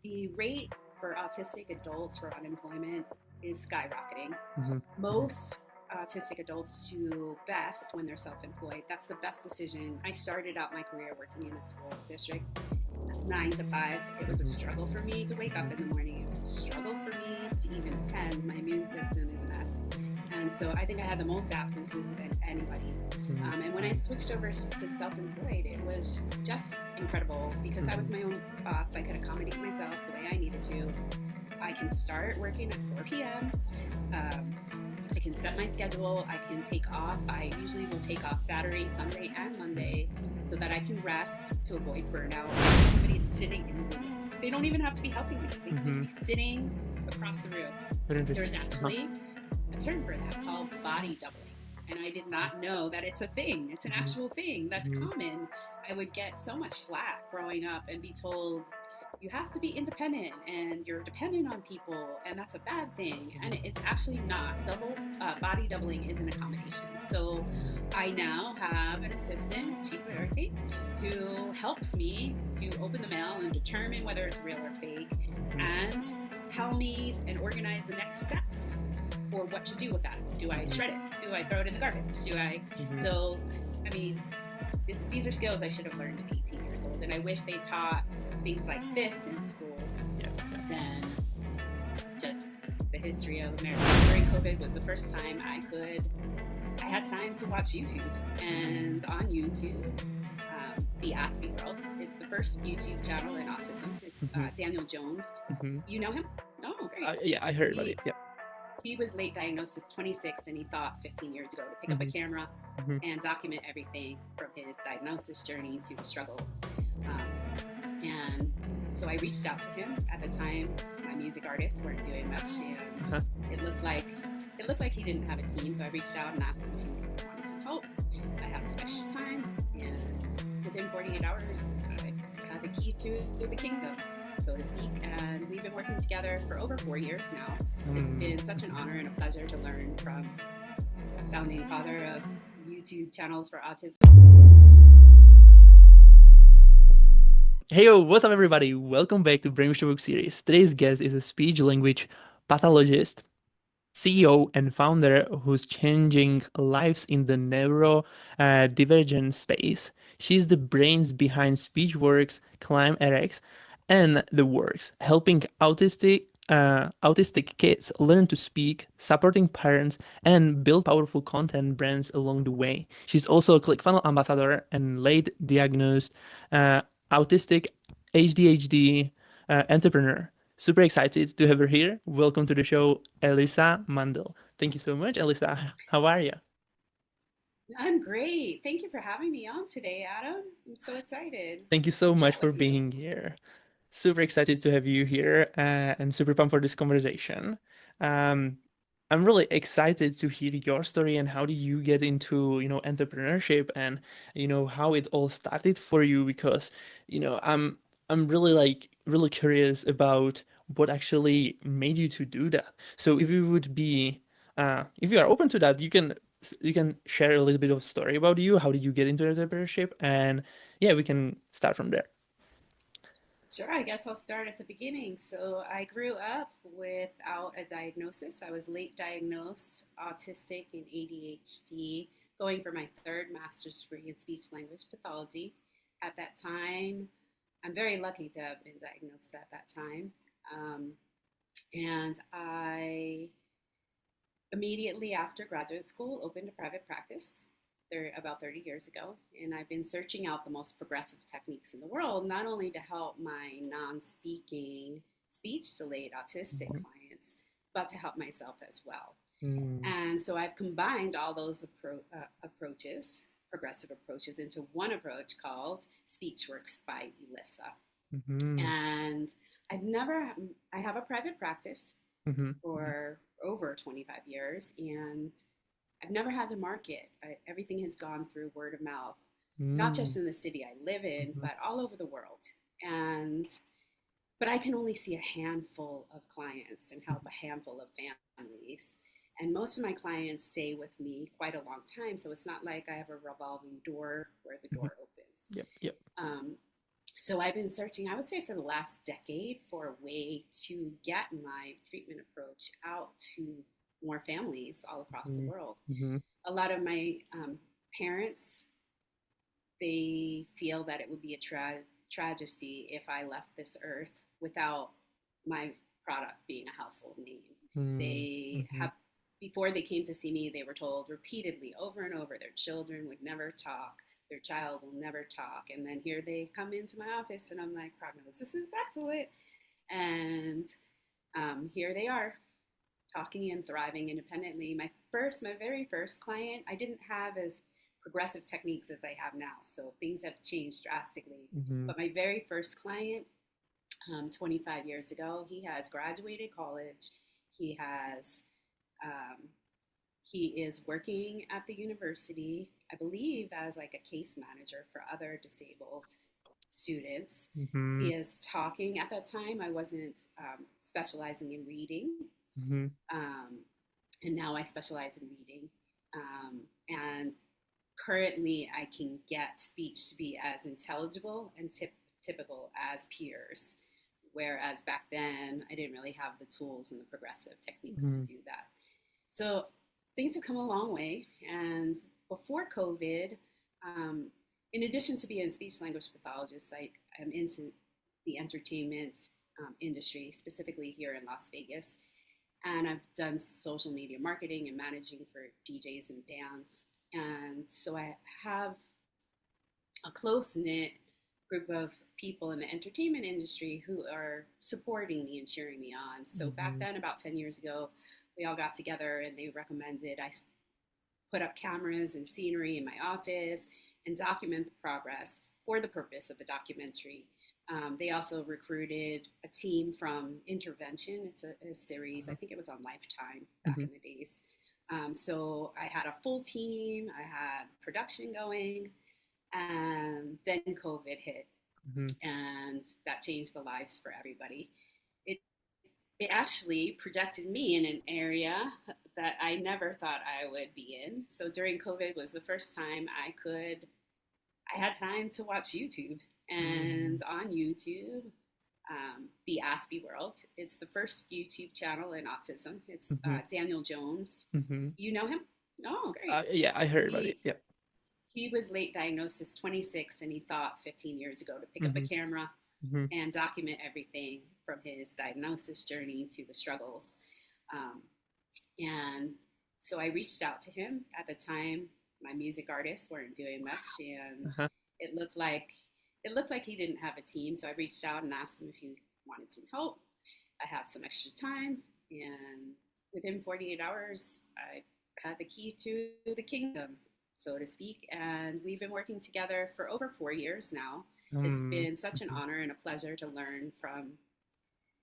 The rate for autistic adults for unemployment is skyrocketing. Mm-hmm. Most autistic adults do best when they're self-employed. That's the best decision. I started out my career working in a school district, 9 to 5. It was a Mm-hmm. struggle for me to wake up in the morning. It was a struggle for me to even attend. My immune system is a mess. And so I think I had the most absences than anybody. Mm-hmm. And when I switched over to self-employed, it was just incredible because I was my own boss. I could accommodate myself the way I needed to. I can start working at 4 p.m. I can set my schedule. I can take off. I usually will take off Saturday, Sunday, and Monday so that I can rest to avoid burnout. Somebody's sitting in the room. They don't even have to be helping me. They can just be sitting across the room. Very There is interesting. actually a term for that called body doubling. And I did not know that it's a thing. It's an actual thing that's common. I would get so much slack growing up and be told, you have to be independent and you're dependent on people, and that's a bad thing. And it's actually not. Body doubling is an accommodation. So I now have an assistant, Chief Eric, who helps me to open the mail and determine whether it's real or fake, and tell me and organize the next steps or what to do with that. Do I shred it? Do I throw it in the garbage? So, I mean, these are skills I should have learned at 18 years old, and I wish they taught things like this in school than just the history of America. During COVID was the first time I had time to watch YouTube, and on YouTube, the Aspie World. It's the first YouTube channel in autism. It's Daniel Jones. You know him? No, great. Yeah, I heard about it. Yeah. He was late diagnosed as 26, and he thought 15 years ago to pick up a camera and document everything from his diagnosis journey to the struggles. And so I reached out to him. At the time, my music artists weren't doing much, and it looked like he didn't have a team. So I reached out and asked him if he wanted some help. I had some extra time, and within 48 hours, I had the key to the kingdom, so to speak. And we've been working together for over 4 years now. It's been such an honor and a pleasure to learn from the founding father of YouTube channels for autism. Hey, yo, what's up, everybody? Welcome back to Brainwash the Book series. Today's guest is a speech language pathologist, CEO, and founder who's changing lives in the neurodivergent space. She's the brains behind SpeechWorks, ClimbRx, and The Works, helping autistic kids learn to speak, supporting parents, and build powerful content brands along the way. She's also a ClickFunnels ambassador and late diagnosed autistic ADHD entrepreneur. Super excited to have her here. Welcome to the show, Elissa Mandel. Thank you so much, Elissa. How are you? I'm great. Thank you for having me on today, Adam. I'm so excited Thank you so to much chat for with you. being here. Super excited to have you here and super pumped for this conversation. Um, I'm really excited to hear your story and how did you get into, entrepreneurship and, how it all started for you because, I'm really really curious about what actually made you to do that. So if you are open to that, you can share a little bit of story about you. How did you get into entrepreneurship? And yeah, we can start from there. Sure, I guess I'll start at the beginning. So I grew up without a diagnosis. I was late diagnosed autistic and ADHD, going for my third master's degree in speech language pathology. At that time, I'm very lucky to have been diagnosed at that time. Um, and I immediately after graduate school opened a private practice there about 30 years ago, and I've been searching out the most progressive techniques in the world, not only to help my non-speaking speech delayed autistic clients, but to help myself as well. Mm. And so I've combined all those approaches, progressive approaches, into one approach called SpeechWorks by Elissa. Mhm. And I have a private practice Mhm. for over 25 years, and I've never had to market. Everything has gone through word of mouth, not just Mm. in the city I live in, Mhm. but all over the world. But I can only see a handful of clients and help a handful of families. And most of my clients stay with me quite a long time, so it's not like I have a revolving door where the Mhm. door opens. Yep. Yep. Um, So I've been searching, I would say, for the last decade for a way to get my treatment approach out to more families all across the Mm-hmm. world. Mm-hmm. A lot of my parents, they feel that it would be a tragedy if I left this earth without my product being a household name. They Mm-hmm. have, before they came to see me, they were told repeatedly over and over their children would never talk, their child will never talk. And then here they come into my office and I'm like, prognosis is excellent. And here they are talking and thriving independently. My very first client, I didn't have as progressive techniques as I have now. So things have changed drastically. Mm-hmm. But my very first client, 25 years ago, he has graduated college. He has, um, he is working at the university, I believe, as like a case manager for other disabled students. Mm-hmm. He is talking. At that time, I wasn't specializing in reading. Mm-hmm. Um, and now I specialize in reading. And currently, I can get speech to be as intelligible and typical as peers. Whereas back then, I didn't really have the tools and the progressive techniques to Mm-hmm. do that. So things have come a long way. And before COVID, um, in addition to being a speech language pathologist, I am into the entertainment industry, specifically here in Las Vegas. And I've done social media marketing and managing for DJs and bands. And so I have a close knit group of people in the entertainment industry who are supporting me and cheering me on. So back Mm-hmm. then, about 10 years ago, we all got together and they recommended I put up cameras and scenery in my office and document the progress for the purpose of a documentary. They also recruited a team from Intervention. It's a series, I think it was on Lifetime back Mm-hmm. in the days. So I had a full team, I had production going, and then COVID hit, Mm-hmm. and that changed the lives for everybody. It it actually projected me in an area that I never thought I would be in. So during COVID was the first time I had time to watch YouTube. Mm-hmm. And on YouTube, the Aspie World, it's the first YouTube channel in autism. It's Mm-hmm. Daniel Jones. Mm-hmm. You know him? Oh, great. Yeah, I heard about it. He, Yeah. he was late diagnosis 26, and he thought 15 years ago to pick up a Mm-hmm. camera Mm-hmm. and document everything from his diagnosis journey to the struggles. Um, and so I reached out to him. At the time, my music artists weren't doing much, and Uh-huh. it looked like it looked like he didn't have a team. So I reached out and asked him if he wanted some help. I had some extra time, and within 48 hours, I had the key to the kingdom, so to speak. And we've been working together for over 4 years now. It's Mm-hmm. been such an honor and a pleasure to learn from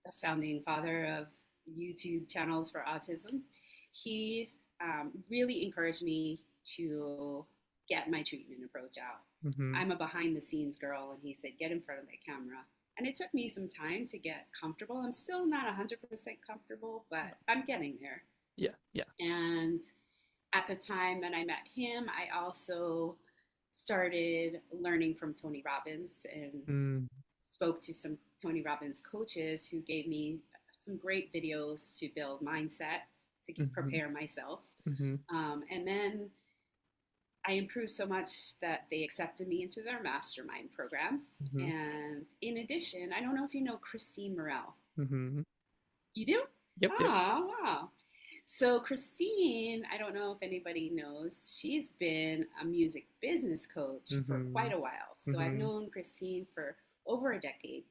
the founding father of YouTube channels for autism. He really encouraged me to get my treatment approach out. Mm-hmm. I'm a behind the scenes girl, and he said, get in front of the camera. And it took me some time to get comfortable. I'm still not 100% comfortable, but I'm getting there. Yeah. Yeah. And at the time that I met him, I also started learning from Tony Robbins and Mm-hmm. spoke to some Tony Robbins coaches who gave me some great videos to build mindset, to Mm-hmm. prepare myself. Mm-hmm. And then I improved so much that they accepted me into their mastermind program. Mm-hmm. And in addition, I don't know if you know Christine Morel. Mm-hmm. You do? Yep. Yep. Oh, wow. So Christine, I don't know if anybody knows, she's been a music business coach for Mm-hmm. quite a while. So I've Mm-hmm. known Christine for over a decade.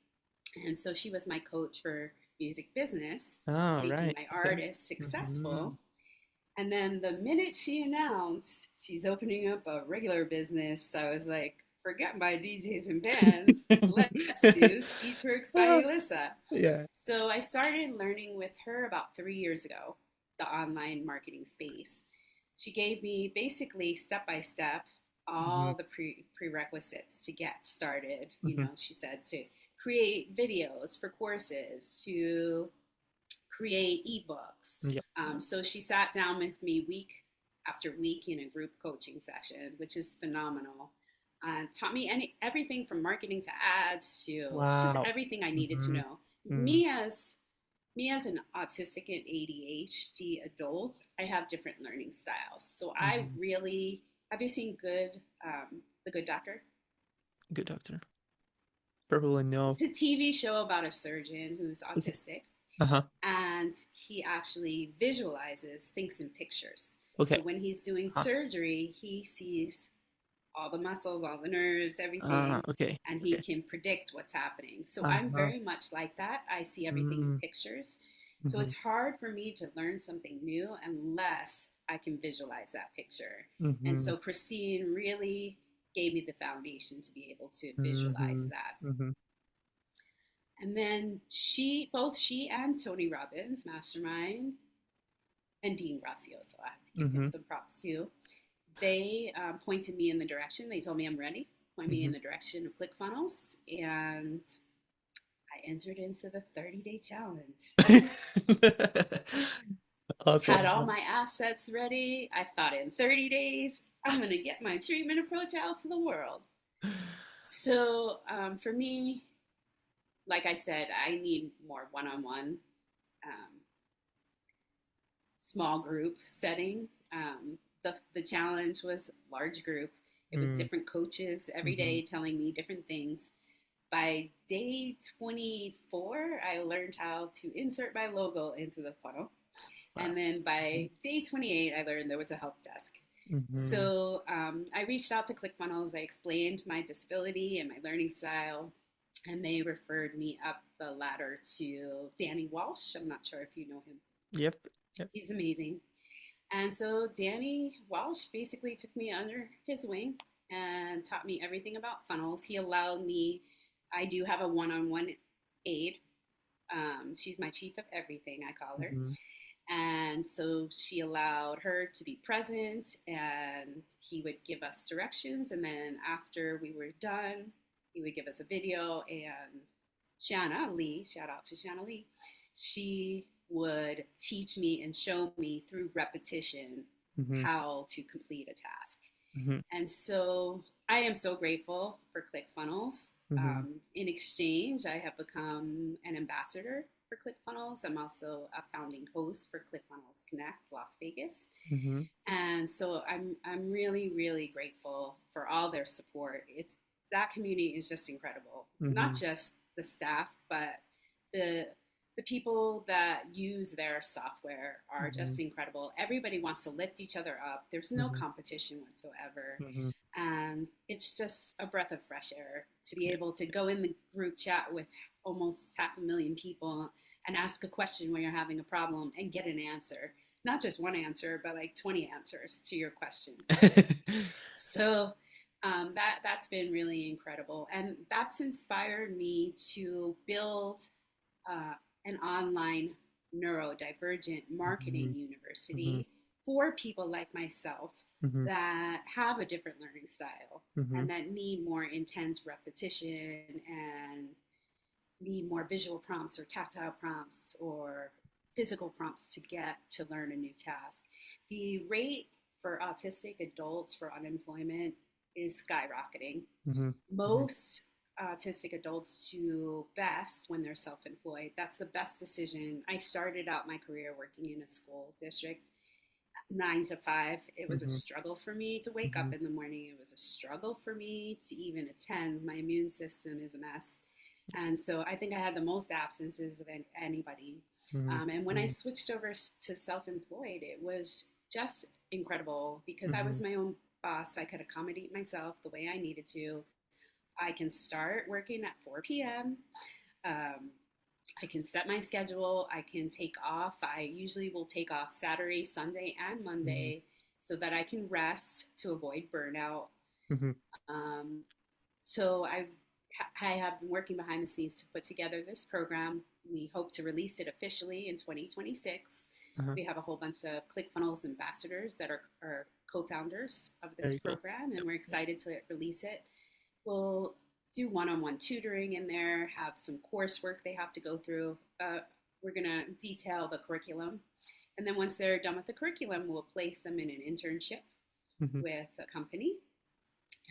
And so she was my coach for music business, Oh, making right. my Okay. artists Mm-hmm. successful. And then the minute she announced she's opening up a regular business, I was like, forget my DJs and bands. Let's do Speechworks by Ah, Elissa. yeah. So I started learning with her about 3 years ago, the online marketing space. She gave me basically step by step Mm-hmm. all the prerequisites to get started. You Mm-hmm. know, she said to create videos for courses, to create ebooks. Yeah. So she sat down with me week after week in a group coaching session, which is phenomenal. Taught me everything from marketing to ads to just Wow. everything I needed to Mm-hmm. know. Mm-hmm. Me as an autistic and ADHD adult, I have different learning styles. So I really have you seen The Good Doctor? Good doctor. Probably no. It's a TV show about a surgeon who's Okay. autistic, Uh-huh. and he actually visualizes things in pictures. So Okay. when he's doing Huh. surgery, he sees all the muscles, all the nerves, everything, Okay. and he Okay. can predict what's happening. So I'm Uh-huh. very much like that. I see everything in Mm-hmm. pictures. So Mm-hmm. it's hard for me to learn something new unless I can visualize that picture. And Mm-hmm. so Christine really gave me the foundation to be able to visualize Mm-hmm. that. Mm-hmm. And then both she and Tony Robbins, Mastermind, and Dean Gracioso, I have to give him Mm-hmm. some props too. They pointed me in the direction. They told me I'm ready. Point me Mm-hmm. in the direction of ClickFunnels, and I entered into the 30-day challenge. Had Awesome. all my assets ready. I thought in 30 days I'm gonna get my treatment approach out to the world. So for me, like I said, I need more one-on-one, um, small group setting. The challenge was large group. It was Mm-hmm. different coaches every day telling me different things. By day 24, I learned how to insert my logo into the funnel. Wow. And then by day 28, I learned there was a help desk. Mm-hmm. So I reached out to ClickFunnels. I explained my disability and my learning style, and they referred me up the ladder to Danny Walsh. I'm not sure if you know him. Yep. Yep. He's amazing. And so Danny Walsh basically took me under his wing and taught me everything about funnels. He allowed me, I do have a one on one aide. She's my chief of everything, I call her. Mm-hmm. And so she allowed her to be present, and he would give us directions. And then after we were done, he would give us a video. And Shanna Lee, shout out to Shanna Lee, she would teach me and show me through repetition Mm-hmm. how to complete a task. Mm-hmm. And so I am so grateful for ClickFunnels. Mm-hmm. In exchange, I have become an ambassador for ClickFunnels. I'm also a founding host for ClickFunnels Connect Las Vegas. Mm-hmm. And so I'm really, really grateful for all their support. That community is just incredible. Not Mm-hmm. just the staff, but the the people that use their software are Mm-hmm. just incredible. Everybody wants to lift each other up. There's no Mm-hmm. competition whatsoever. Mm-hmm. And it's just a breath of fresh air to be Yeah. able to go in the group chat with almost 500,000 people and ask a question when you're having a problem and get an answer. Not just one answer, but like 20 answers to your question. So that's been really incredible, and that's inspired me to build uh, an online neurodivergent Mm-hmm. marketing Mm-hmm. university for people like myself Mm-hmm. that have a different learning style Mm-hmm. and that need more intense repetition and need more visual prompts or tactile prompts or physical prompts to get to learn a new task. The rate for autistic adults for unemployment is skyrocketing. Mm-hmm. Mm-hmm. Most autistic adults do best when they're self-employed. That's the best decision. I started out my career working in a school district 9 to 5. It was a Mm-hmm. struggle for me to wake Mm-hmm. up in the morning. It was a struggle for me to even attend. My immune system is a mess. And so I think I had the most absences of anybody. And when I Mm-hmm. switched over to self employed, it was just incredible because I Mm-hmm. was my own boss. I could accommodate myself the way I needed to. I can start working at 4 p.m. Um, I can set my schedule. I can take off. I usually will take off Saturday, Sunday, and Mm-hmm. Monday so that I can rest to avoid burnout. Mm-hmm. Um, so I have been working behind the scenes to put together this program. We hope to release it officially in 2026. Uh-huh. We have a whole bunch of ClickFunnels ambassadors that are co-founders of this Very cool. program, and Yep. we're Yep. excited to release it. We'll do one-on-one tutoring in there, have some coursework they have to go through. We're going to detail the curriculum. And then once they're done with the curriculum, we'll place them in an internship Mm-hmm. with a company.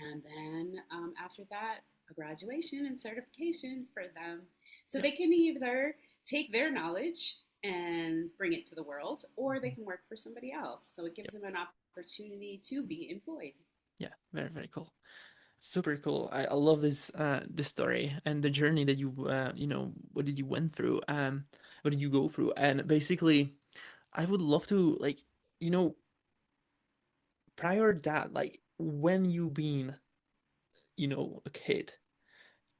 And then after that, a graduation and certification for them. So Yeah. they can either take their knowledge and bring it to the world, or they Mhm. can work for somebody else. So it Yeah. gives them an opportunity to be employed. Yeah. Very, very cool. Super cool. I love this story and the journey that what did you went through? What did you go through? And basically, I would love to you know, prior that, like when you been, a kid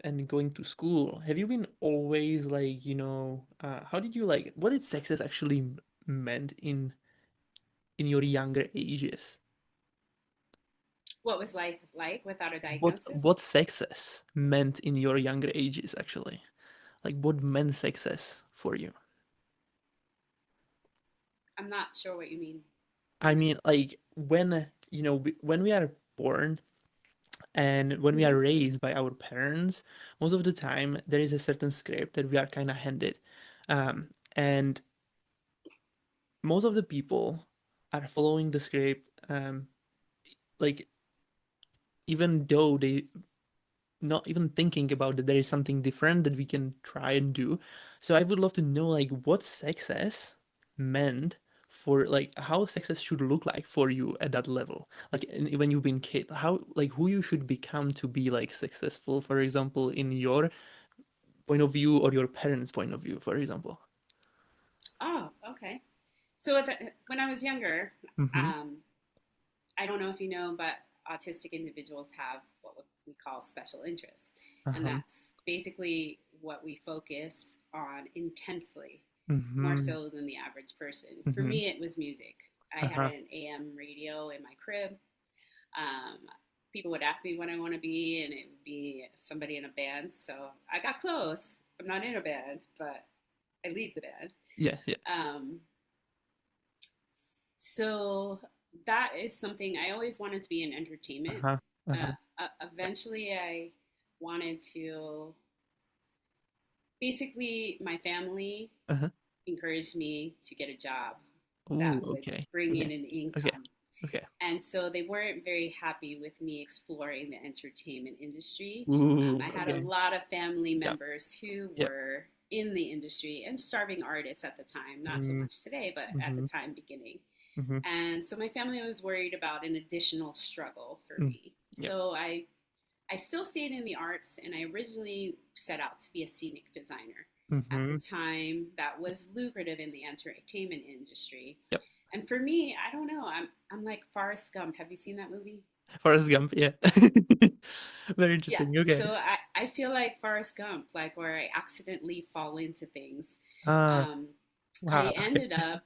and going to school, have you been always how did you what did success actually meant in your younger ages? What was life like without a What diagnosis? what success meant in your younger ages actually? Like what meant success for you? I'm not sure what you mean. I mean, like when when we are born and when we Mm-hmm. are raised by our parents, most of the time there is a certain script that we are kind of handed, and most of the people are following the script, like even though they not even thinking about that there is something different that we can try and do. So I would love to know like what success meant for like how success should look like for you at that level. Like when you've been kid, how like who you should become to be like successful, for example, in your point of view or your parents' point of view, for example. Oh, okay. So when I was younger, Mm-hmm. um, I don't know if you know, but autistic individuals have what we call special interests. And Uh-huh. that's basically what we focus on intensely, more Mm-hmm. so than the average person. For Mm-hmm. me, it was music. I had Uh-huh. an AM radio in my crib. Um, People would ask me what I want to be, and it would be somebody in a band. So I got close. I'm not in a band, but I lead the band. Yeah, yeah. Um, so that is something I always wanted to be in entertainment. Uh-huh. Uh-huh. Eventually, I wanted to basically, my family Uh-huh. encouraged me to get a job Ooh, that would okay. bring in Okay. an Okay. income. Okay. And so they weren't very happy with me exploring the entertainment industry. Ooh, I had a okay. lot of family Yep. members who Yep. were in the industry and starving artists at the time, not so Mm, much today, but at the mm-hmm. time beginning. Mm-hmm. And so my family was worried about an additional struggle for Mm. me. Yep. So I still stayed in the arts, and I originally set out to be a scenic designer. At the Mm-hmm. time, that was lucrative in the entertainment industry. Yep. And for me, I don't know. I'm like Forrest Gump. Have you seen that movie? Forrest Gump, yeah. Very Yeah. interesting. Okay. So I feel like Forrest Gump, like where I accidentally fall into things. Ah, Um, wow. I ended up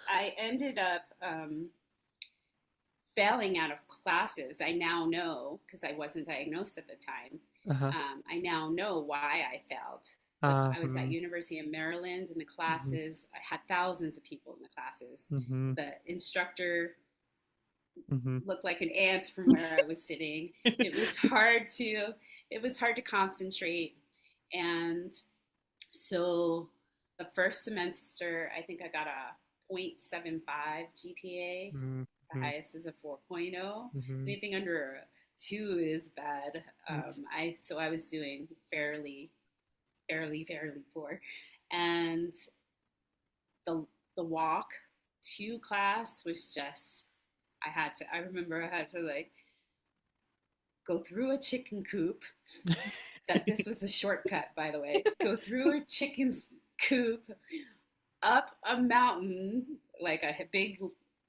I ended up failing out of classes. I now know, because I wasn't diagnosed at the time. Uh-huh. I now know why I failed. I was at Mm, University of Maryland in the mm-hmm. classes. I had thousands of people in the classes. Mm-hmm. The instructor Mm-hmm. looked like an ant from where I was sitting. It was hard to concentrate. And so the first semester, I think I got a 0.75 GPA. The Mm-hmm. highest is a 4.0. Mm-hmm. Anything under a 2 is bad. Mm-hmm. I was doing fairly poor, and the the walk to class was just I remember I had to like go through a chicken coop. That this was the shortcut, by the way. Go through a chicken's coop, up a mountain, like a big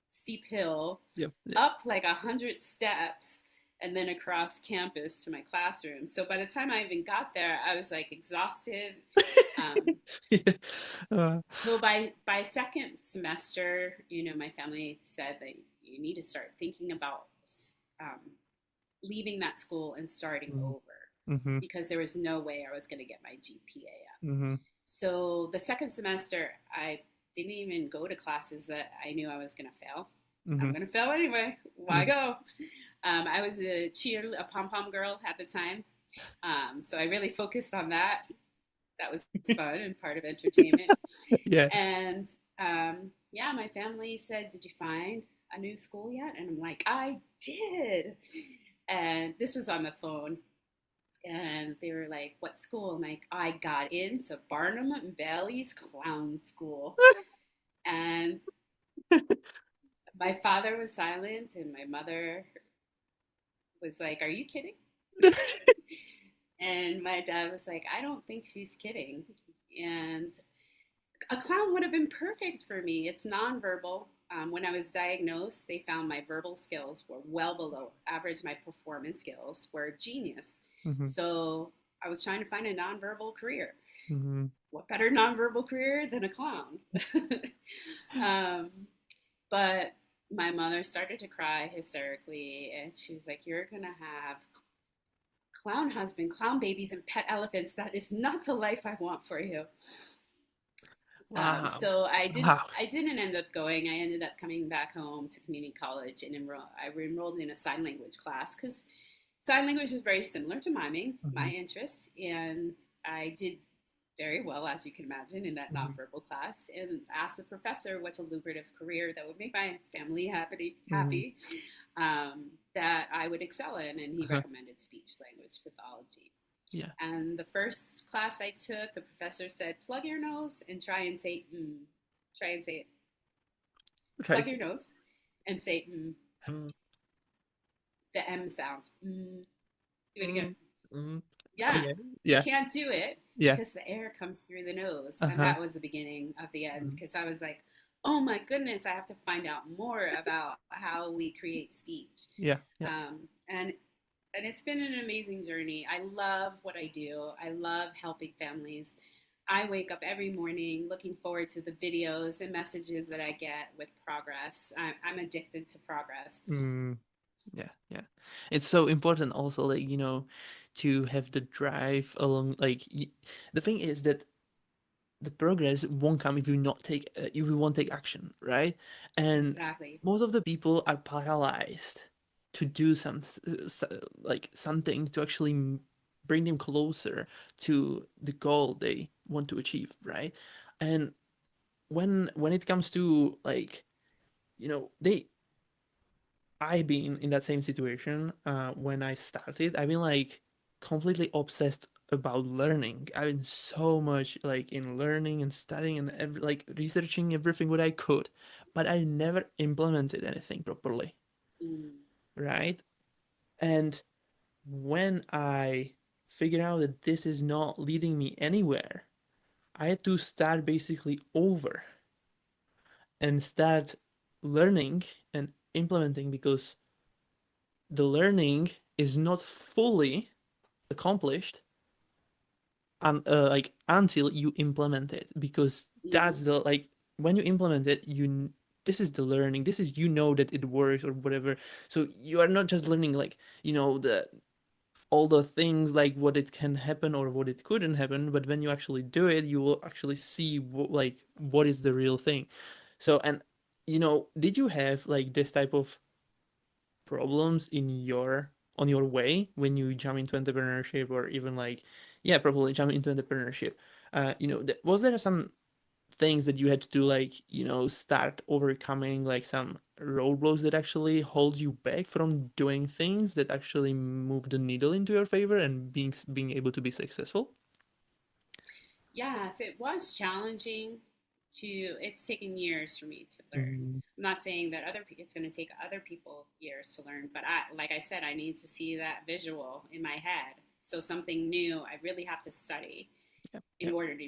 steep hill, Yep. Yep. up like 100 steps, and then across campus to my classroom. So by the time I even got there, I was like exhausted. Um, Yeah. Uh, so by second semester, my family said that you need to start thinking about um, leaving that school and starting over, mm-hmm. because there was no way I was going to get my GPA up. Mm-hmm. So the second semester, I didn't even go to classes that I knew I was going to fail. I'm Mm-hmm. going to fail anyway. Why go? I was a pom pom girl at the time. So I really focused on that. That was fun and part of entertainment. Yeah. And yeah, my family said, "Did you find a new school yet?" And I'm like, "I did." And this was on the phone. And they were like, "What school?" I'm like, "I got into Barnum and Bailey's clown school." And my father was silent, and my mother was like, "Are you kidding?" And my dad was like, "I don't think she's kidding." And a clown would have been perfect for me. It's nonverbal. When I was diagnosed, they found my verbal skills were well below average. My performance skills were genius. Mm-hmm. So I was trying to find a nonverbal career. Mm-hmm. What better nonverbal career than a clown? um, but my mother started to cry hysterically, and she was like, "You're going to have clown husband, clown babies, and pet elephants. That is not the life I want for you." Wow. So Wow. I didn't end up going. I ended up coming back home to community college and I enrolled in a sign language class because sign language is very similar to miming, my Mm-hmm. interest, and I did very well, as you can imagine, in that Mm-hmm. nonverbal class, and asked the professor what's a lucrative career that would make my family Mm-hmm. happy, that I would excel in, and he Uh-huh. recommended speech language pathology. Yeah. And the first class I took, the professor said, "Plug your nose and try and say mm." Try and say it. Plug Okay. your nose and say mm. Mm, The M sound. Mm. Do it again. mm, mm. Yeah, Okay. you Yeah. can't do it Yeah. because the air comes through the nose. And Uh-huh. that was the beginning of the end Mm. because I was like, "Oh my goodness, I have to find out more about how we create speech." Yeah. Yeah. And it's been an amazing journey. I love what I do. I love helping families. I wake up every morning looking forward to the videos and messages that I get with progress. I'm addicted to progress. Mm. Yeah. Yeah. It's so important also, like, to have the drive along, like, the thing is that the progress won't come if you not take if you won't take action, right? And Exactly. most of the people are paralyzed to do like something to actually bring them closer to the goal they want to achieve, right? And when it comes to, like, they I've been in that same situation when I started. I've been like completely obsessed about learning. I've been so much like in learning and studying and like researching everything what I could, but I never implemented anything properly, Mm. right? And when I figured out that this is not leading me anywhere, I had to start basically over and start learning and implementing, because the learning is not fully accomplished like until you implement it, because Mm-hmm. that's the, like, when you implement it, this is the learning, this is, that it works or whatever. So you are not just learning, like, the all the things, like what it can happen or what it couldn't happen, but when you actually do it, you will actually see like what is the real thing. So, and did you have like this type of problems in your on your way when you jump into entrepreneurship, or even like, yeah, probably jump into entrepreneurship? Was there some things that you had to, like, start overcoming, like some roadblocks that actually hold you back from doing things that actually move the needle into your favor and being able to be successful? Yes, it was challenging to, it's taken years for me to learn. Mm, I'm not saying that it's going to take other people years to learn, but like I said, I need to see that visual in my head. So something new, I really have to study yep, in yep. order to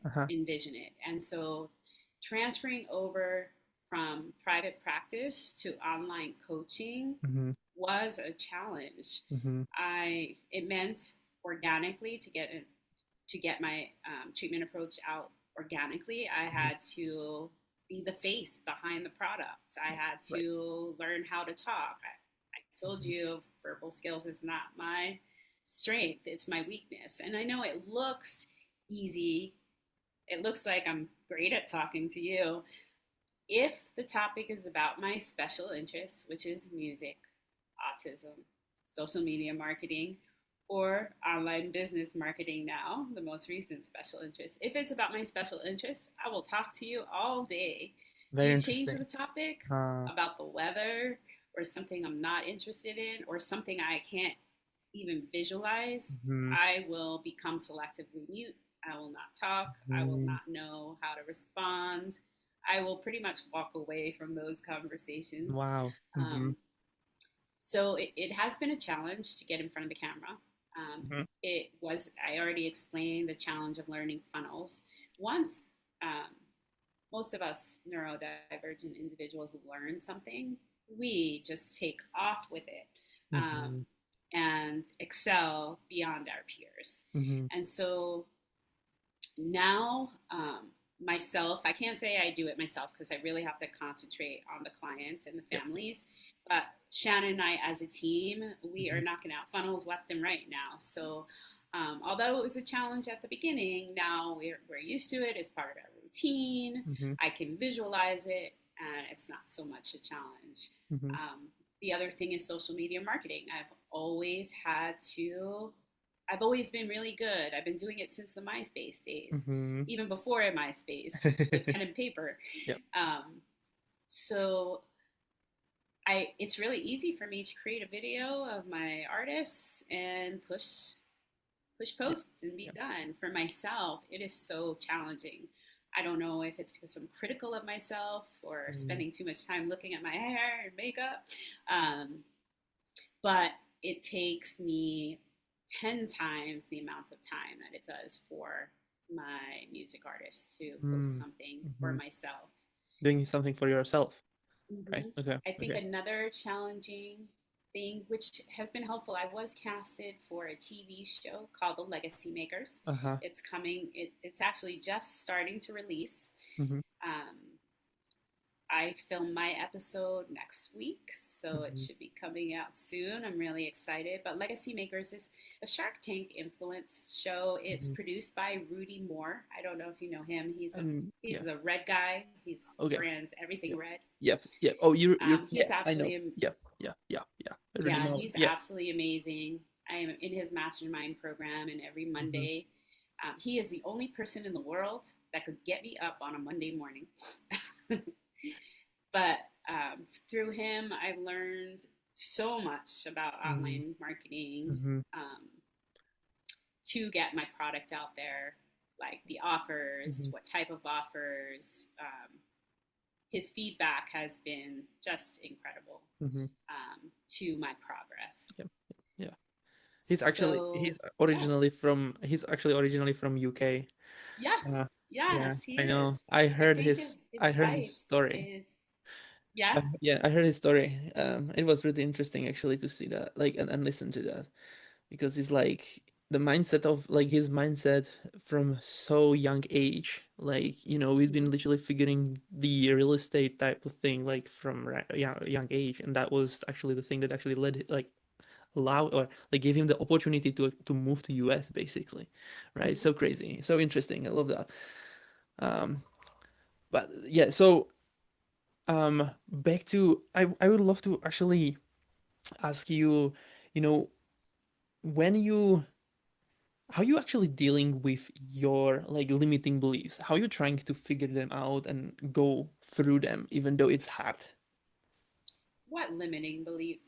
Uh-huh. envision it. And so transferring over from private practice to online coaching Mm-hmm. was a challenge. Mm-hmm. It meant organically to get my treatment approach out organically. I Mm-hmm. had to be the face behind the product. I had Right. to learn how to talk. I told Mm-hmm. you verbal skills is not my strength, it's my weakness. And I know it looks easy. It looks like I'm great at talking to you. If the topic is about my special interests, which is music, autism, social media marketing, or online business marketing now, the most recent special interest. If it's about my special interest, I will talk to you all day. Very You change interesting. the topic Uh, about the weather or something I'm not interested in or something I can't even visualize, Mhm. I will become selectively mute. I will not talk. I will Mhm. not know how to respond. I will pretty much walk away from those conversations. Wow. Mhm. Um, so it has been a challenge to get in front of the camera. Mhm. It was, I already explained the challenge of learning funnels. Once um, most of us neurodivergent individuals learn something, we just take off with it Mhm. and excel beyond our peers. Mhm. And so now, myself, I can't say I do it myself because I really have to concentrate on the clients and the Yep. families. But Shannon and I, as a team, we are Mhm. knocking out funnels left and right now. So, although it was a challenge at the beginning, now we're used to it. It's part of our routine. Mhm. I can visualize it, and it's not so much a challenge. Mhm. Um, the other thing is social media marketing. Always had to I've always been really good. I've been doing it since the MySpace days, Mhm. even before MySpace with pen and paper. Yep. Um, so it's really easy for me to create a video of my artists and push Yep. post and be Yep. done. For myself, it is so challenging. I don't know if it's because I'm critical of myself or Mhm. spending too much time looking at my hair and makeup. Um, but it takes me 10 times the amount of time that it does for my music artist to post Mhm. something for Mhm. myself. Doing something for yourself, right? Mm-hmm. Okay. I think Okay. another challenging thing, which has been helpful, I was casted for a TV show called The Legacy Makers. Uh-huh. It's coming, it's actually just starting to release. Mhm. Um, I film my episode next week, so it Mhm. should be coming out soon. I'm really excited. But Legacy Makers is a Shark Tank influenced show. It's Mhm. produced by Rudy Moore. I don't know if you know him. He's Yeah. the red guy. He's Okay. brands everything Yep. red. Yep. Yep. Oh, you're yeah, He's I know. absolutely Yeah. Yeah. Yeah. Yeah. Really yeah, know. he's Yeah. absolutely amazing. I am in his mastermind program, and every Mhm. Monday, he is the only person in the world that could get me up on a Monday morning. But through him, I've learned so much about Mhm. online marketing Mhm. um, to get my product out there, like the offers, Mhm. what type of offers. His feedback has been just incredible Mhm. to my progress. Yep. Yeah. So, yeah, He's actually originally from UK. yes, Uh, yeah, yes, he I know. is. I think his I heard his wife story. is, yeah. Yeah, I heard his story. It was really interesting actually to see that, like, and listen to that because it's like the mindset of like his mindset from so young age. Like, we've been Mhm. literally figuring the real estate type of thing like from young age, and that was actually the thing that actually led like allow or like gave him the opportunity to move to US basically, right? Mhm. So crazy, so interesting. I love that. Um, but yeah, so back to I would love to actually ask you, you know, when you how you actually dealing with your like limiting beliefs, how you trying to figure them out and go through them even though it's hard. What limiting beliefs?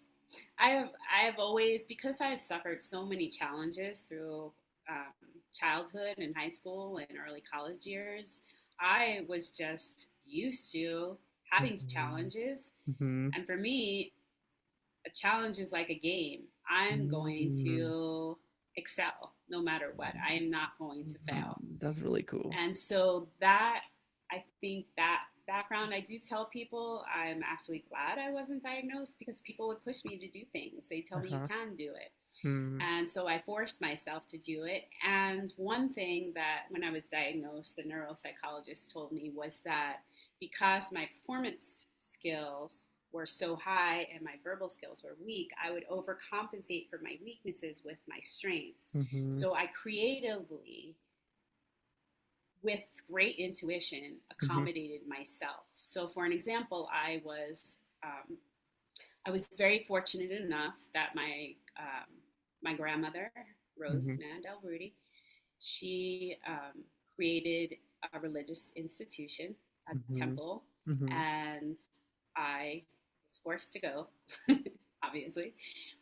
I have always, because I've suffered so many challenges through um, childhood and high school and early college years. I was just used to having Mhm. challenges, Mhm. and for me, a challenge is like a game. I'm going Mhm. to excel no matter what. I am not going to fail. That's really cool. And so that, I think that background, I do tell people I'm actually glad I wasn't diagnosed because people would push me to do things. They tell me you Uh-huh. can do it. Hmm. And so I forced myself to do it. And one thing that when I was diagnosed, the neuropsychologist told me was that because my performance skills were so high and my verbal skills were weak, I would overcompensate for my weaknesses with my strengths. Mhm. So I creatively, with great intuition, Mhm. accommodated myself. So, for an example, I was very fortunate enough that my grandmother, Rose Mhm. Mandel Rudy, she created a religious institution, a Mhm. temple, Mhm. and I was forced to go, obviously.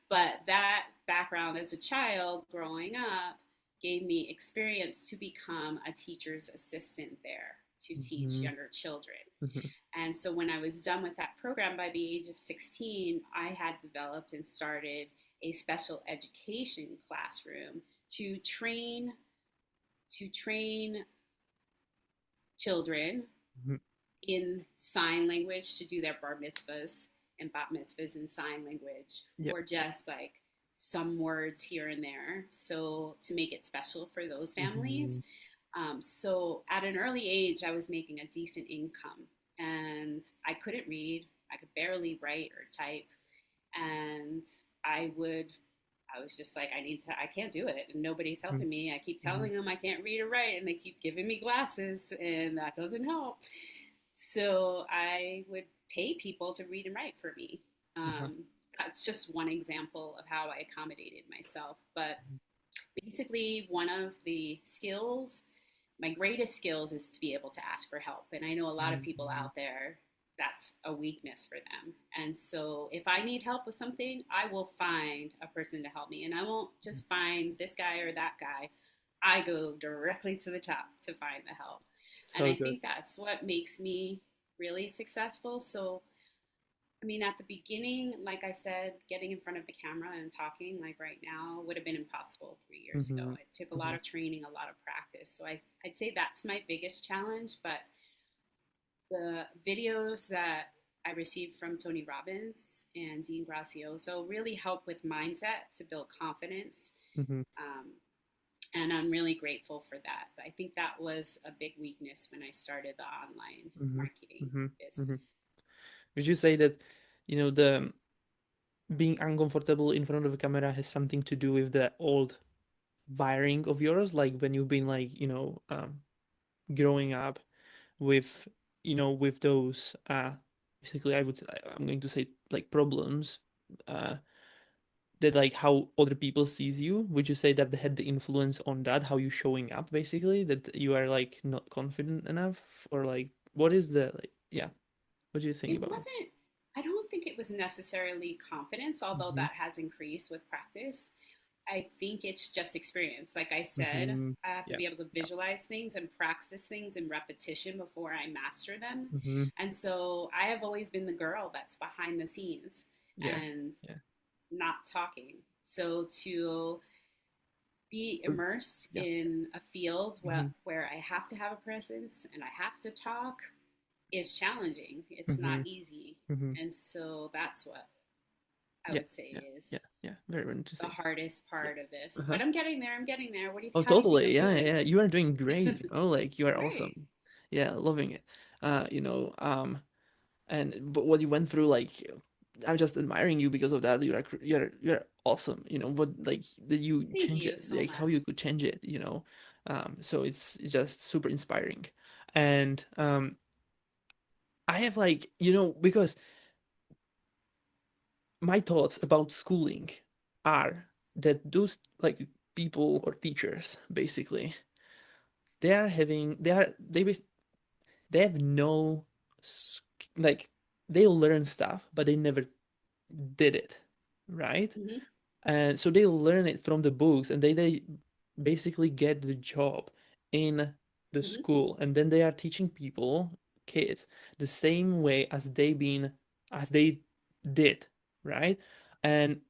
But that background as a child growing up gave me experience to become a teacher's assistant there to teach Mhm. younger children. Mhm. And so when I was done with that program by the age of 16, I had developed and started a special education classroom to train to train children Mhm. in sign language to do their bar mitzvahs and bat mitzvahs in sign language, Yep. or just like some words here and there. So to make it special for those families. Mhm. So at an early age, I was making a decent income, and I couldn't read. I could barely write or type, and I would. I was just like, I can't do it, and nobody's Mhm. helping me. I keep Mhm. telling them I can't read or write, and they keep giving me glasses, and that doesn't help. So I would pay people to read and write for me. Uh-huh. That's just one example of how I accommodated myself. But basically, one of the skills, my greatest skills, is to be able to ask for help. And I know a lot of people Mhm. out there, that's a weakness for them. And so if I need help with something, I will find a person to help me. And I won't just find this guy or that guy. I go directly to the top to find the help. And So I good. think that's what makes me really successful. So I mean, at the beginning, like I said, getting in front of the camera and talking like right now would have been impossible 3 years ago. Mhm. It took a lot Mhm. of training, a lot of practice. So I'd say that's my biggest challenge. But the videos that I received from Tony Robbins and Dean Gracioso really help with mindset to build confidence. Mhm. Um, and I'm really grateful for that. But I think that was a big weakness when I started the online Mhm. marketing Mhm. Mhm. business. Would you say that, the being uncomfortable in front of a camera has something to do with the old wiring of yours, like when you've been like, growing up with, with those basically I'm going to say like problems, uh that like how other people sees you. Would you say that they had the influence on that, how you showing up, basically, that you are like not confident enough, or like what is the like, yeah, what do you think It about it? wasn't, I don't think it was necessarily confidence, although Mm-hmm. that has increased with practice. I think it's just experience. Like I said, Mm-hmm. I have to Yeah. be able to Yeah. visualize things and practice things in repetition before I master them. Mm-hmm. And so I have always been the girl that's behind the scenes Yeah. and Yeah. not talking. So to be immersed Yeah. in a field Mm-hmm. where I have to have a presence and I have to talk is challenging. It's not Mm-hmm. easy. Mm-hmm. And so that's what I Yeah. would say Yeah. Yeah. is Yeah. Very, very the interesting. hardest Yeah. part of this. Uh-huh. But I'm getting there. I'm getting there. Oh, How do you think totally. I'm Yeah, yeah, doing? yeah. You are doing great, like you are Great. awesome. Yeah, loving it. And but what you went through, like, I'm just admiring you because of that. You're awesome. What, like, did you Thank change you it, so like how you much. could change it, so it's just super inspiring. And I have, like, because my thoughts about schooling are that those, like, people or teachers, basically, they are having they are they have no, like, they learn stuff but they never did it, right? Hmm. And so they learn it from the books, and they basically get the job in the Hmm. school, and then they are teaching people, kids, the same way as they did, right? And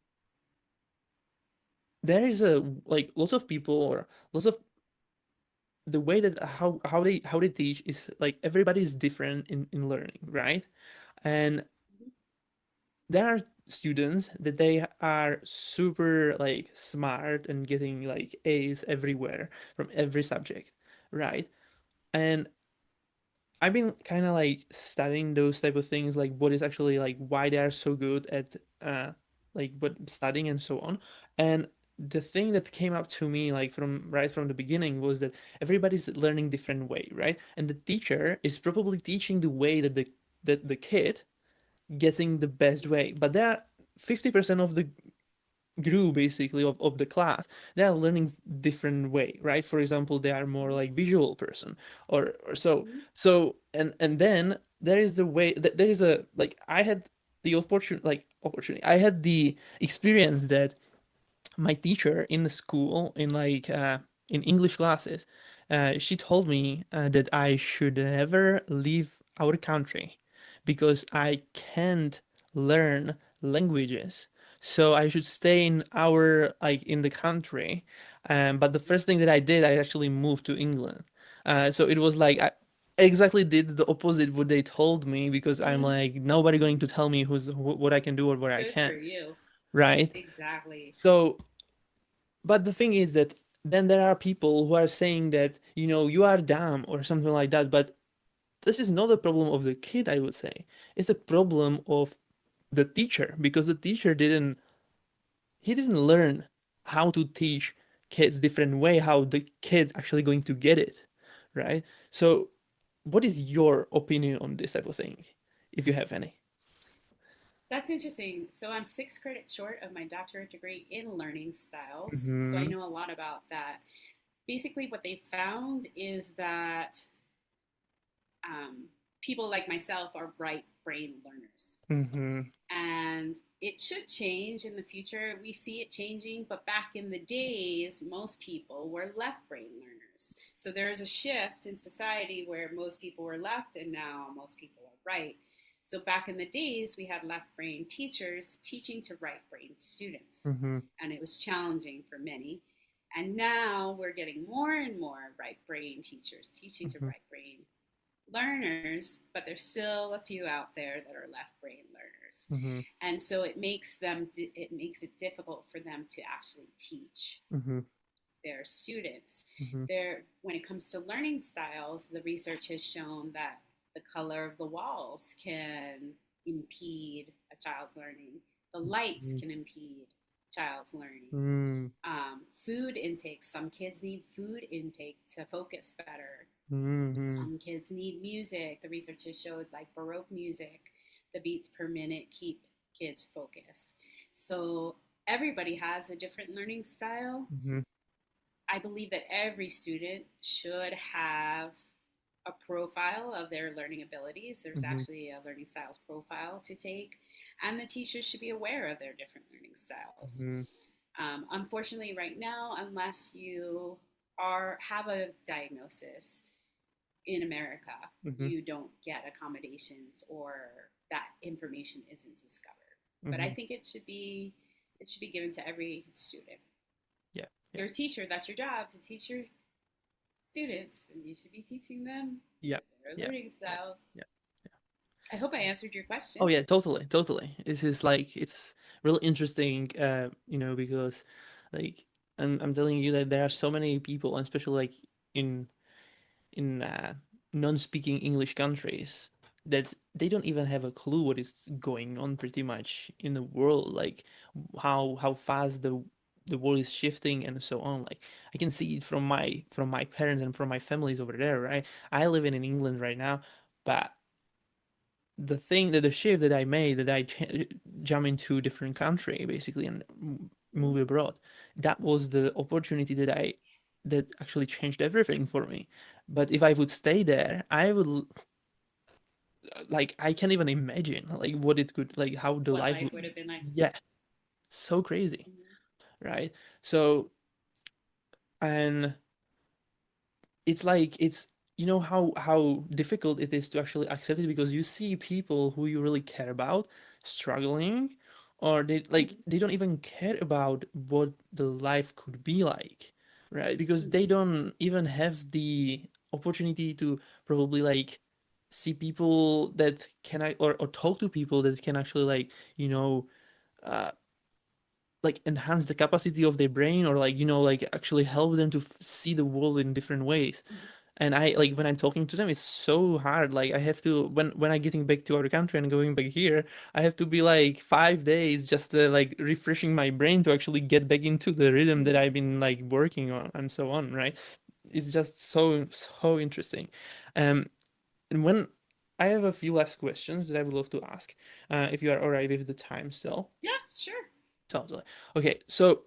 there is a, like, lots of people, or lots of, the way that how they teach is like everybody is different in learning, right? And there are students that they are super, like, smart and getting like A's everywhere from every subject, right? And I've been kind of like studying those type of things, like what is actually, like, why they are so good at like what studying and so on. And the thing that came up to me, like, from right from the beginning, was that everybody's learning different way, right? And the teacher is probably teaching the way that the kid getting the best way, but there are 50% of the group, basically, of the class, they are learning different way, right? For example, they are more like visual person, or so. Hmm. And then there is the way that there is a, like, I had the opportunity. I had the experience that my teacher in the school in English classes, she told me that I should never leave our country because I can't learn languages. So I should stay in our in the country. But the first thing that I did, I actually moved to England. So it was like I exactly did the opposite what they told me because I'm Mm-hmm. like nobody going to tell me what I can do or what I Good for can't, you. right? Exactly. So but the thing is that then there are people who are saying that, you are dumb or something like that. But this is not a problem of the kid, I would say. It's a problem of the teacher because the teacher he didn't learn how to teach kids different way, how the kid actually going to get it, right? So what is your opinion on this type of thing, if you have any? That's interesting. So I'm 6 credits short of my doctorate degree in learning styles. So I Mm-hmm. know a lot about that. Basically, what they found is that um, people like myself are bright brain learners. Mm-hmm. And it should change in the future. We see it changing, but back in the days, most people were left brain learners. So there's a shift in society where most people were left and now most people are right. So back in the days, we had left brain teachers teaching to right brain students, Mm-hmm. and it was challenging for many. And now we're getting more and more right brain teachers teaching to Mm-hmm. right brain learners, but there's still a few out there that are left brain learners. Mm-hmm. And so it makes it difficult for them to actually teach Mm-hmm. their students. Mm-hmm. When it comes to learning styles, the research has shown that the color of the walls can impede a child's learning. The lights can impede child's learning. Mm-hmm. Food intake. Some kids need food intake to focus better. Mm-hmm. Some kids need music. The research has showed like Baroque music, the beats per minute keep kids focused. So everybody has a different learning style. Mm-hmm. I believe that every student should have a profile of their learning abilities. There's Mm-hmm. actually a learning styles profile to take, and the teachers should be aware of their different learning styles. Mm-hmm. Unfortunately, right now, unless you have a diagnosis, in America, Mm-hmm. you don't get accommodations or that information isn't discovered. But I Mm-hmm. think it should be given to every student. Yeah, yeah, You're a teacher, that's your job to teach your students, and you should be teaching them yeah, their yeah, learning yeah, styles. yeah. I hope I answered your Oh question. yeah, totally, totally. This is like it's really interesting, because like I'm telling you that there are so many people, and especially like in in non-speaking English countries, that they don't even have a clue what is going on pretty much in the world, like how fast the world is shifting and so on. Like I can see it from my parents and from my families over there, right? I live in England right now, but the thing that the shift that I made, that I jump into a different country basically and move Mm-hmm. abroad, that was the opportunity that actually changed everything for me. But if I would stay there, I would, like, I can't even imagine like what it could, like how the What life life would. would have been like. Yeah, so crazy, Mm-hmm. right? So, and it's like it's how difficult it is to actually accept it because you see people who you really care about struggling, or Mm-hmm. they don't even care about what the life could be like, right? Because they Mm-hmm. don't even have the opportunity to probably like see people that can or talk to people that can actually uh like enhance the capacity of their brain, or like actually help them to see the world in different ways. Mm-hmm. And I like when I'm talking to them, it's so hard. Like I have to when I getting back to our country and going back here, I have to be like 5 days just like refreshing my brain to actually get back into the rhythm that Mm-hmm. I've been like working on and so on, right? It's just so interesting. um and when I have a few last questions that I would love to ask, if you are all right with the time still. Yeah, sure. Totally. Okay, so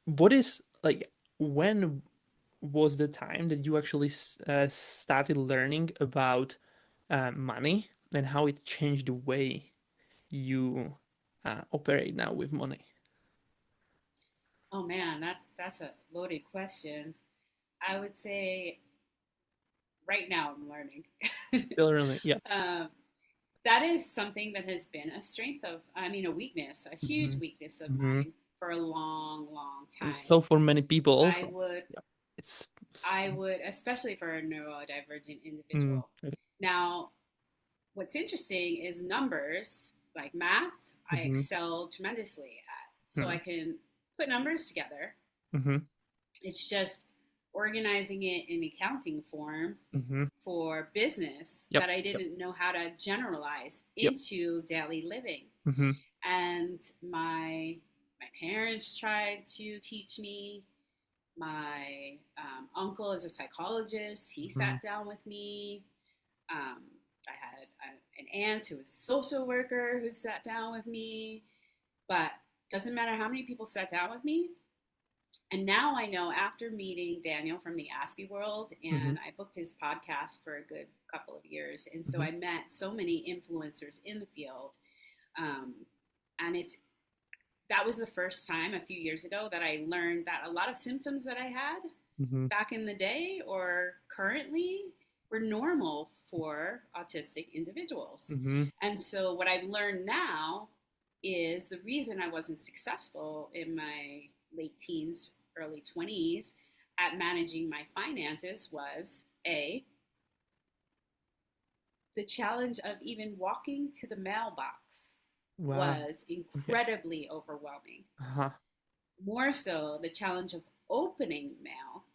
what is like when was the time that you actually started learning about money and how it changed the way you operate now with money? Oh man, that's a loaded question. I would say right now I'm learning. Still really, yeah. um, that is something that has been a strength of, I mean, a weakness, a huge Hmm. weakness of Hmm. mine for a long, long And time. so for many people I also, would, yeah, it's I would, especially for a neurodivergent mm, individual. Now, what's interesting is numbers, like math, I mm-hmm, excel tremendously at. So mm-hmm, I can put numbers together. mm-hmm, It's just organizing it in accounting form mm-hmm. for business Yep, that I yep, didn't know how to generalize yep. into daily living. Mm-hmm, And my parents tried to teach me. My uncle is a psychologist. He mm-hmm, sat down with me. Um, I had an aunt who was a social worker who sat down with me. But doesn't matter how many people sat down with me. And now I know after meeting Daniel from the ASCII world, mm-hmm, and I booked his podcast for a good couple of years. And so mm-hmm, I met so many influencers in the field. Um, and that was the first time a few years ago that I learned that a lot of symptoms that I had mm-hmm, back in the day or currently were normal for autistic individuals. mm-hmm. And so what I've learned now is the reason I wasn't successful in my late teens, early 20s at managing my finances was A, the challenge of even walking to the mailbox Wow. was Okay. incredibly overwhelming. Uh-huh. More so, the challenge of opening mail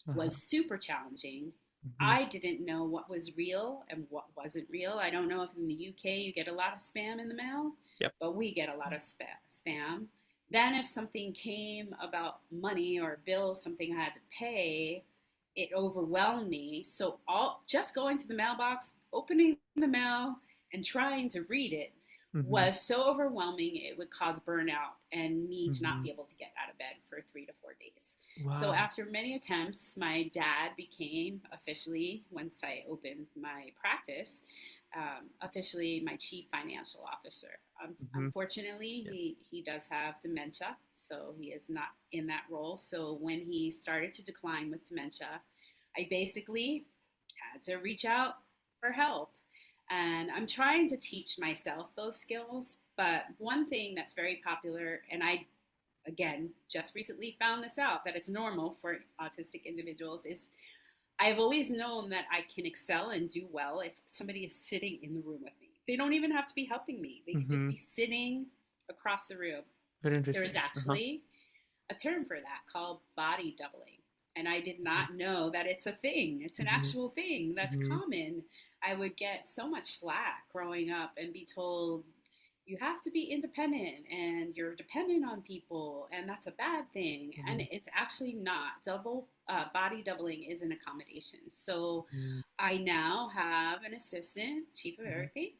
Uh-huh. was super challenging. Mm-hmm. I didn't know what was real and what wasn't real. I don't know if in the UK you get a lot of spam in the mail, Yep. but we get a lot of spam. Then, if something came about money or bills, something I had to pay, it overwhelmed me. So, all just going to the mailbox, opening the mail, and trying to read it Mm-hmm. was so overwhelming it would cause burnout and me to not Mm-hmm. be able to get out of bed for 3 to 4 days. So Wow. after many attempts, my dad became officially, once I opened my practice, officially my chief financial officer. Mm-hmm. Unfortunately, Yeah. he does have dementia, so he is not in that role. So when he started to decline with dementia, I basically had to reach out for help. And I'm trying to teach myself those skills. But one thing that's very popular, and I again just recently found this out that it's normal for autistic individuals, is I've always known that I can excel and do well if somebody is sitting in the room with me. They don't even have to be helping me, they could just Mm-hmm. be sitting across the room. Very There is interesting. Uh-huh. actually a term for that called body doubling. And I did not know that it's a thing. It's an Mm-hmm. actual thing that's Mm-hmm. common. I would get so much slack growing up and be told, you have to be independent and you're dependent on people, and that's a bad thing. And Mm-hmm. it's actually not. Body doubling is an accommodation. So Mm-hmm. I now have an assistant, chief of Mm-hmm. everything,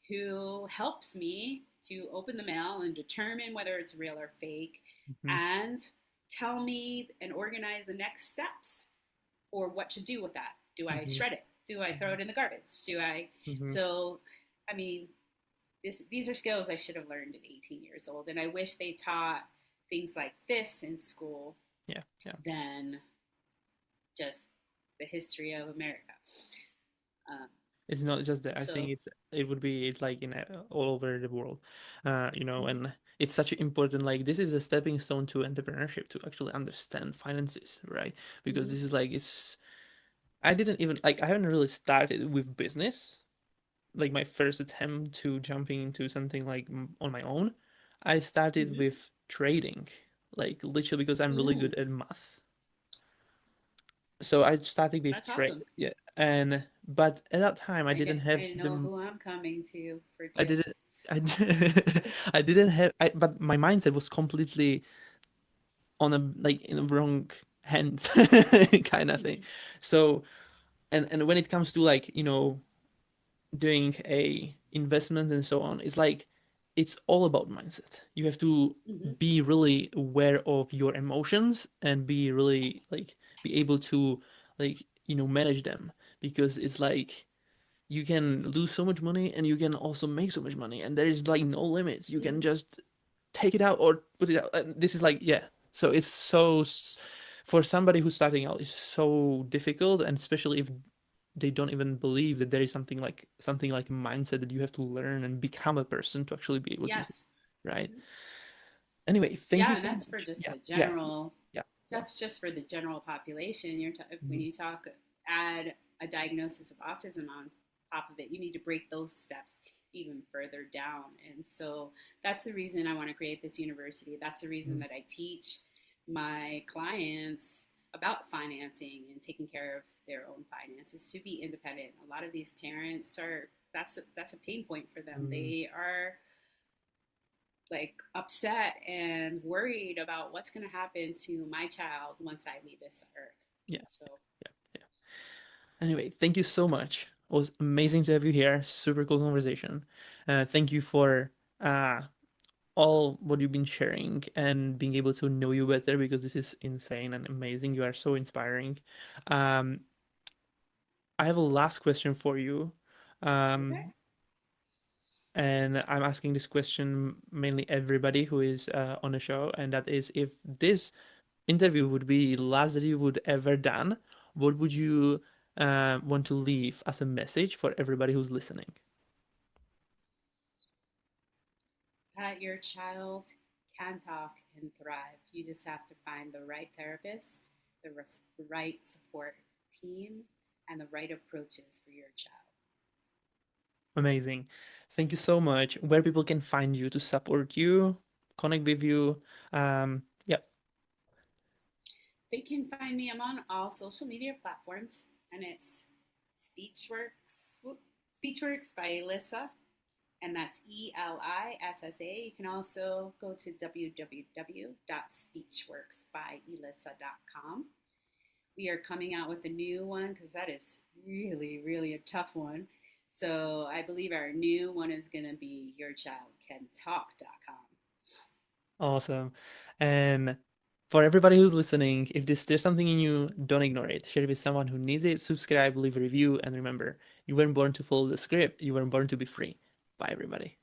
who helps me to open the mail and determine whether it's real or fake Mm-hmm. and tell me and organize the next steps or what to do with that. Do I Mm-hmm. shred it? Do I throw it in the garbage? Do I? Mm-hmm. So, I mean, these are skills I should have learned at 18 years old, and I wish they taught things like this in school Yeah. Yeah. than just the history of America. Um, It's not just that. I think so, it's like in all over the world, mhm, and it's such an important, like, this is a stepping stone to entrepreneurship to actually understand finances, right? Because mhm, this is like it's I didn't even like I haven't really started with business, like my first attempt to jumping into something like on my own. I started mhm. with trading, like literally because I'm really Ooh, good at math. So I started with that's trade, awesome. yeah, and but at that time I know who I'm coming to for I didn't tips. I didn't have but my mindset was completely on a like in the wrong hands kind of thing. Mhm, So and when it comes to like, doing a investment and so on, it's like it's all about mindset. You have to mhm. be really aware of your emotions and be really like be able to like manage them because it's like you can lose so much money and you can also make so much money, and there is like no limits. You can Mhm. just take it out or put it out. And this is like, yeah. So it's so for somebody who's starting out, it's so difficult, and especially if they don't even believe that there is something like a mindset that you have to learn and become a person to actually be able to, Yes. right? Mhm. Anyway, thank you Yeah, and so that's for much. just Yeah, the yeah, general. yeah, yeah. That's just for the general population. When Mhm. you talk, add a diagnosis of autism on top of it, you need to break those steps even further down. And so that's the reason I want to create this university. That's the reason Mhm. that I teach my clients about financing and taking care of their own finances to be independent. A lot of these parents are that's a pain point for them. Mhm. They are like upset and worried about what's going to happen to my child once I leave this earth. Yeah, So, yeah, yeah. Anyway, thank you so much. It was amazing to have you here. Super cool conversation. Thank you for uh, all what you've been sharing and being able to know you better, because this is insane and amazing. You are so inspiring. Um, I have a last question for you. okay. Um, and I'm asking this question mainly everybody who is on the show, and that is, if this interview would be the last that you would ever done, what would you want to leave as a message for everybody who's listening? That your child can talk and thrive. You just have to find the right therapist, the right support team, and the right approaches for your child. Amazing. Thank you so much. Where people can find you to support you, connect with you. Yeah, They can find me. I'm on all social media platforms, and it's Speechworks by Elissa, and that's ELISSA. You can also go to www.speechworksbyelissa.com. We are coming out with a new one because that is really, really a tough one. So I believe our new one is going to be yourchildcantalk.com. awesome. And for everybody who's listening, if there's something in you, don't ignore it. Share it with someone who needs it. Subscribe, leave a review, and remember, you weren't born to follow the script. You were born to be free. Bye, everybody.